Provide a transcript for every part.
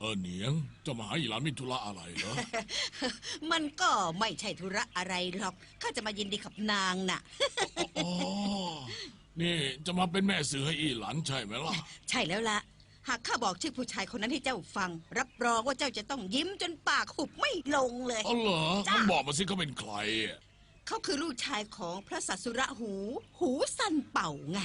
เหนียงจะมาหาอีหลานมีธุระอะไรเหรอ มันก็ไม่ใช่ธุระอะไรหรอกข้าจะมายินดีกับนางน่ะ อ๋อนี่จะมาเป็นแม่สื่อให้อีหลานใช่ไหมล่ะ ใช่แล้วล่ะหากข้าบอกชื่อผู้ชายคนนั้นให้เจ้าฟัง รับรองว่าเจ้าจะต้องยิ้มจนปากหุบไม่ลงเลย อ๋อเหรอมันบอกมาสิเขาเป็นใคร เขาคือลูกชายของพระสัสุระหูสันเป่าไง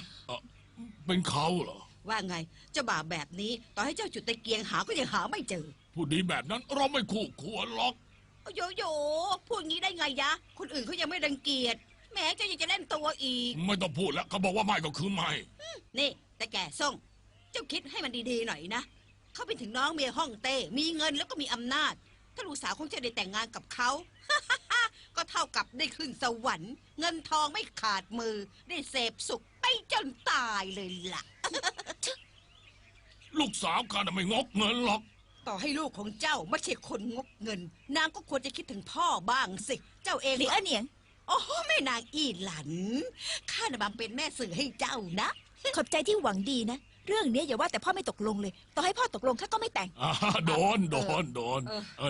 เป็นเขาเหรอ ว่าไงเจ้าบ่าวแบบนี้ต่อให้เจ้าจุดตะเกียงหาก็ยังหาไม่เจอ ผู้ดีแบบนั้นเราไม่คู่ควรหรอก โยพูดงี้ได้ไงยะคนอื่นเขายังไม่รังเกียจแม้เจ้ายังจะเล่นตัวอีก ไม่ต้องพูดแล้วเขาบอกว่าไม่ก็คือไม่ นี่แต่แก่ส่งเจ้าคิดให้มันดีๆหน่อยนะเขาเป็นถึงน้องเมียฮ่องเต้มีเงินแล้วก็มีอำนาจถ้าลูกสาวของเจ้าได้แต่งงานกับเขา ก็เท่ากับได้ขึ้นสวรรค์เงินทองไม่ขาดมือได้เสพสุขไปจนตายเลยล่ะ ลูกสาวข้าน่ะไม่งกเงินหรอก ต่อให้ลูกของเจ้าไม่ใช่คนงกเงินนางก็ควรจะคิดถึงพ่อบ้างสิเจ้าเอง หลีเหนียง โอ้แม่นางอีหลันข้าน่ะบังเป็นแม่สื่อให้เจ้านะ ขอบใจที่หวังดีนะเรื่องนี้อย่าว่าแต่พ่อไม่ตกลงเลยต่อให้พ่อตกลงข้าก็ไม่แต่ง โดน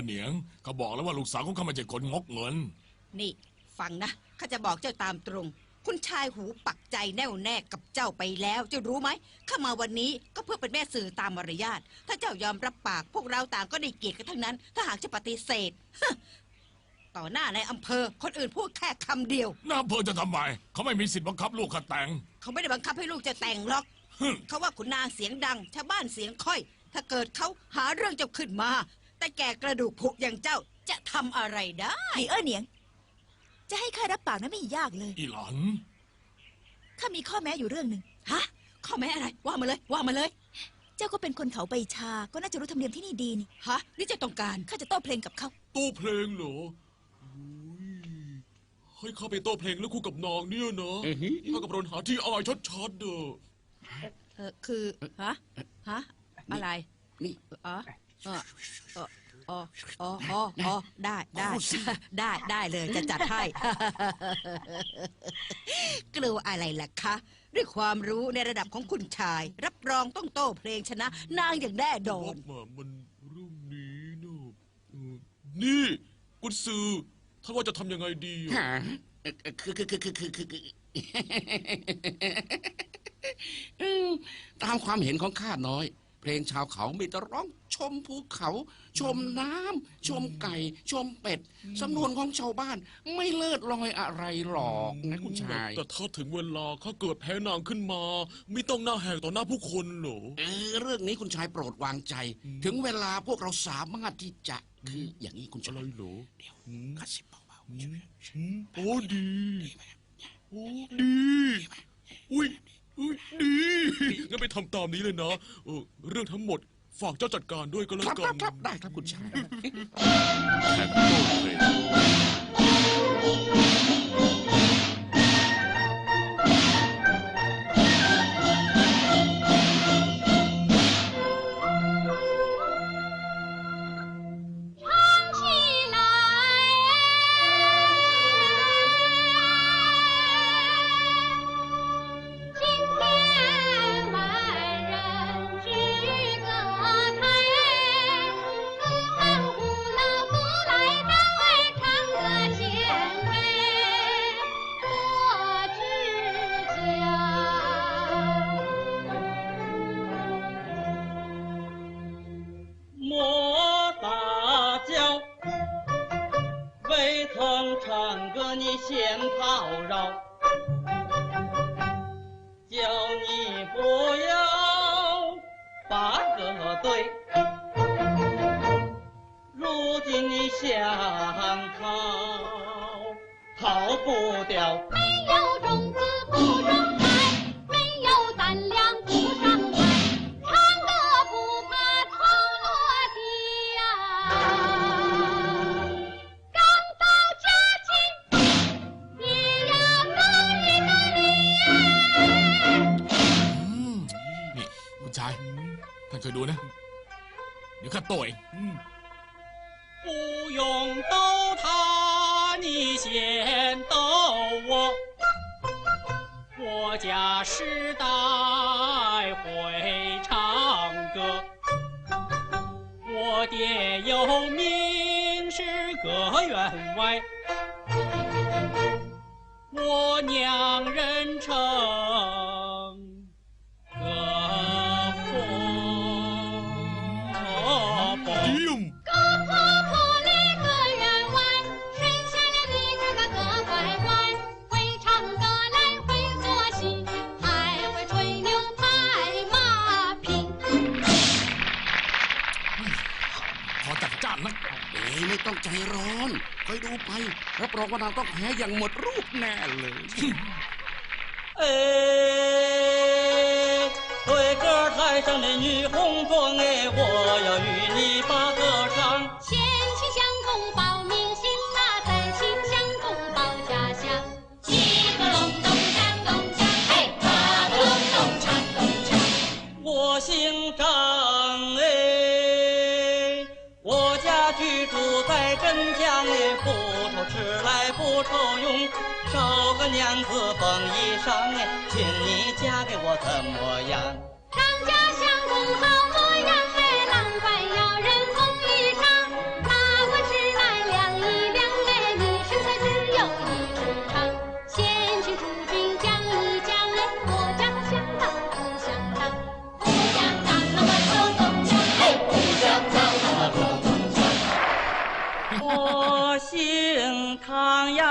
เหนียงเขาบอกแล้วว่าลูกสาวของเขาไม่ใช่คนงกเงิน นี่ฟังนะข้าจะบอกเจ้าตามตรง คุณชายหูปักใจแน่วแน่กับเจ้าไปแล้วเจ้ารู้ไหมข้ามาวันนี้ก็เพื่อเป็นแม่สื่อตามมารยาทถ้าเจ้ายอมรับปากพวกเราต่างก็ได้เกียรติกันทั้งนั้น ถ้าหากจะปฏิเสธ ต่อหน้าในอำเภอคนอื่นพูดแค่คำเดียว น้าอำเภอจะทำไมเขาไม่มีสิทธิ์บังคับลูกข้าแต่ง เขาไม่ได้บังคับให้ลูกจะแต่งหรอก เขาว่าขุนนางเสียงดังชาวบ้านเสียงค่อย ถ้าเกิดเขาหาเรื่องเจ้าขึ้นมา แต่แกกระดูกผุอย่างเจ้าจะทำอะไรได้ หลีเหนียงจะให้ข้ารับปากนะไม่ยากเลย อีหลัน ข้ามีข้อแม้อยู่เรื่องหนึ่ง ฮะข้อแม้อะไรว่ามาเลยว่ามาเลย เจ้าก็เป็นคนเขาใบชาก็น่าจะรู้ธรรมเนียมที่นี่ดีนี่ ฮะนี่จะต้องการ ข้าจะโต้เพลงกับเขา โต้เพลงเหรอให้ข้าไปโต้เพลงแล้วคู่กับนางเนี่ยนะข้ากับรนหาที่อายชัดๆเด้อ คือฮะอะไร นี่ ได้เลยจะจัดให้ กลัวอะไรล่ะคะด้วยความรู้ในระดับของคุณชาย รับรองต้องโต้เพลงชนะ นางอย่างแน่นอน ว่ามันเรื่องนี้เนอะนี่กุญซือท่านว่าจะทำยังไงดีอะ ฮะคือตามความเห็นของข้าน้อย เพลงชาวเขามีแต่ร้องชมภูเขา ชมน้ำชมไก่ ชมเป็ดสำนวนของชาวบ้านไม่เลิศลอยอะไรหรอกนะคุณชาย แต่ถ้าถึงเวลาข้าเกิดแพ้นางขึ้นมาไม่ต้องหน้าแหกต่อหน้าผู้คนเหรอ เรื่องนี้คุณชายโปรดวางใจ ถึงเวลาพวกเราสามารถที่จะคืออย่างนี้คุณ อะ ชา ไร ย เหรอ เดี๋ยวกระซิบเบา โอ้ดีโอ้ดีอุ้ยดีงั้นไปทำตามนี้เลยนะเรื่องทั้งหมดฝากเจ้าจัดการด้วยก็แล้ว ครับ กัน ครับได้ครับคุณชาย แข่งโต้เพลง 唱起来，今天万人举歌台，东方古老古来张为唱歌献给我之家。莫大叫，未曾唱歌你先讨扰，叫你不要把歌对，如今你想逃不掉。没有种子不种菜，没有胆量不上台，唱歌不怕头落地呀。刚到家境，也要努力努力呀。นี่คุณชายท่านเคยดูนะ เดี๋ยวข้าโต้เอง 不用逗他，你先逗我。我家世代会唱歌，我我爹有名是个员外，我娘人称个婆婆。个婆婆嘞个员外，生下了你这个乖乖，会唱歌来会做戏，还会吹牛拍马屁。พอจัดจ้านนะ ไม่ต้องใจร้อนคอยดูไปรับรองว่านางต้องแพ้อย่างหมดรูปแน่เลย 哎，对歌台上的女红妆哎，我要与你把歌唱。先请相公报明星啊，再请相公报家乡。七个隆咚锵咚锵，嘿，八个隆咚锵咚锵。我姓张哎，我家居住在镇江哎，不愁吃来不愁用，少个娘子缝衣裳哎，请你嫁给我怎么样？张家相公好模样哎，难怪要人缝衣裳。那我只来量一量哎，你身材只有一尺长。先请诸君讲一讲哎，我家相当不相当，不相当那么咚咚锵，嘿，不相当那么咚咚锵。我姓唐呀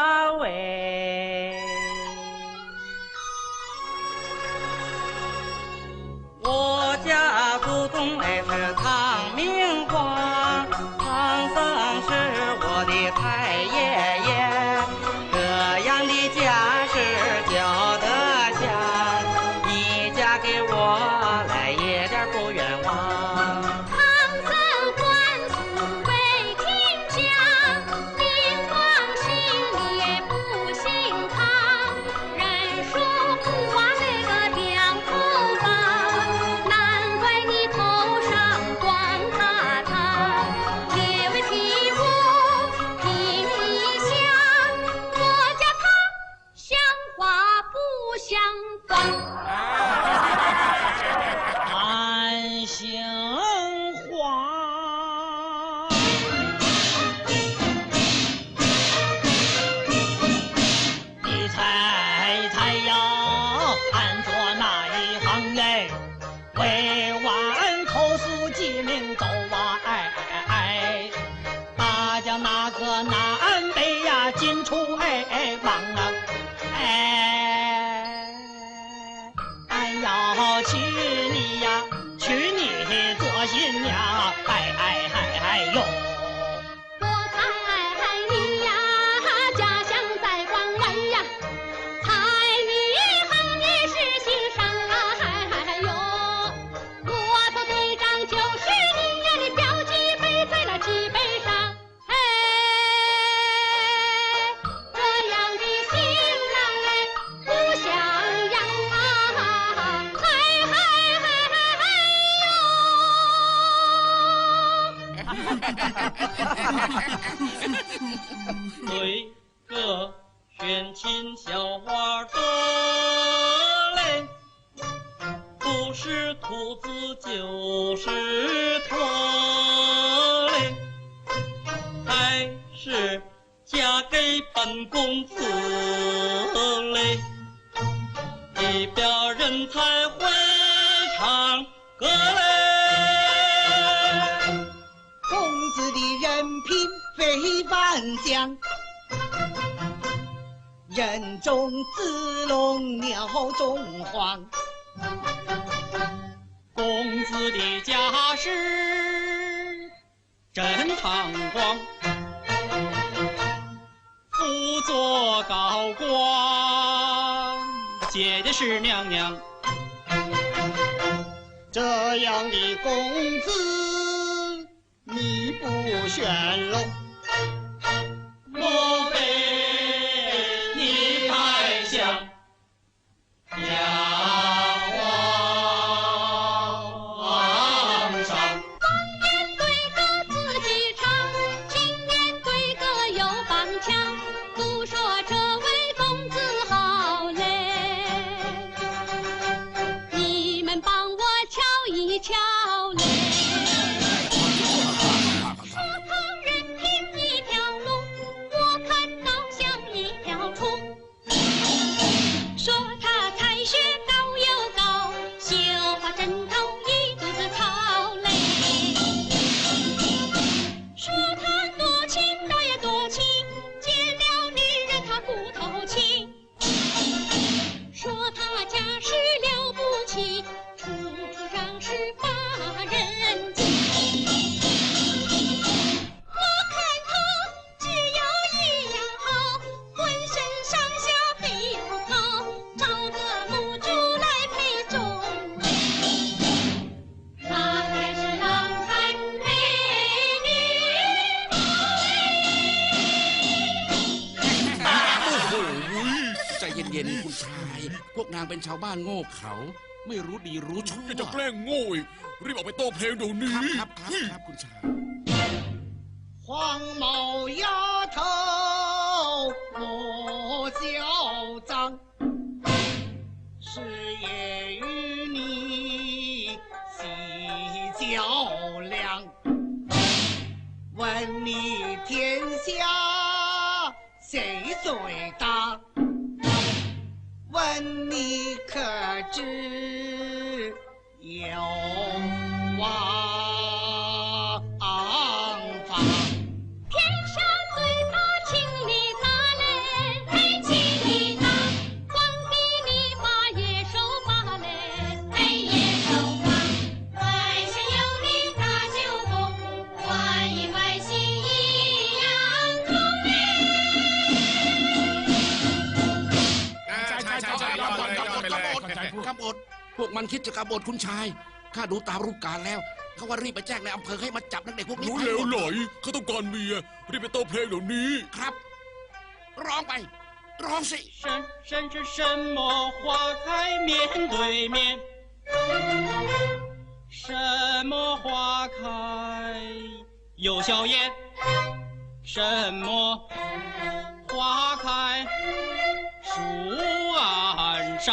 喂，我家祖宗哎是唐明皇，唐僧是我的太爷爷，这样的家世叫得香，你嫁给我来一点不冤枉。唐僧官素为廷将，明皇姓李不姓唐，人说胡话那个掉头发，难怪你头上光塌塌。列位替我评一下，我家他像话不像话？安兴话，你猜猜呀，俺做哪一行嘞？为完口述记名走啊哎哎哎，大将那个南北呀进出哎哎忙啊哎。俺要娶你呀，娶你做新娘，哎哎哎哎哟！我猜你呀，家乡在关外呀，猜你行你是姓尚啊，哟！骆驼队长就是你呀，你标记碑在那脊背上，哎，这样的新郎哎，不像样啊，嗨嗨嗨嗨嗨哟！对个选亲小花多嘞，不是兔子就是驼嘞，还是嫁给本公子嘞，一表人才会唱歌嘞。公子的人品非凡响，人中之龙，鸟中凰。公子的家世真堂皇，辅佐高官，姐姐是娘娘。这样的公子，你不选喽？莫非你还想仰望上？方言对歌自己唱，情言对歌又帮腔，都说这位公子好嘞，你们帮我瞧一瞧嘞。เย็นคุณชาย พวกนางเป็นชาวบ้านโง่เขา ไม่รู้ดีรู้ชั่ว ยังจะแกล้งโง่อีกรีบออกไปโต้เพลงเดี๋ยวนี้ ครับคุณชาย 黄毛丫头莫嚣张，是也与你喜较量。问你天下谁最大？问你可知有王法？天下最大，请你打嘞，嘿，请你打，皇帝你把野兽把嘞，嘿，野兽把，外甥有你大舅公，万一百姓一样痛嘞。กบฏพวกมันคิดจะกบฏคุณชาย ข้าดูตามรูปการแล้ว เขาว่ารีบไปแจ้งในอำเภอให้มาจับนักเด็กพวกนี้ รู้ ให้ เร็ว หมด หน่อยเขาต้องการเมียรีบไปโต้เพลงเดี๋ยวนี้ ครับ ร้องไป ร้องสิ 什么花开面对面？什么花开有笑颜？什么花开树岸上？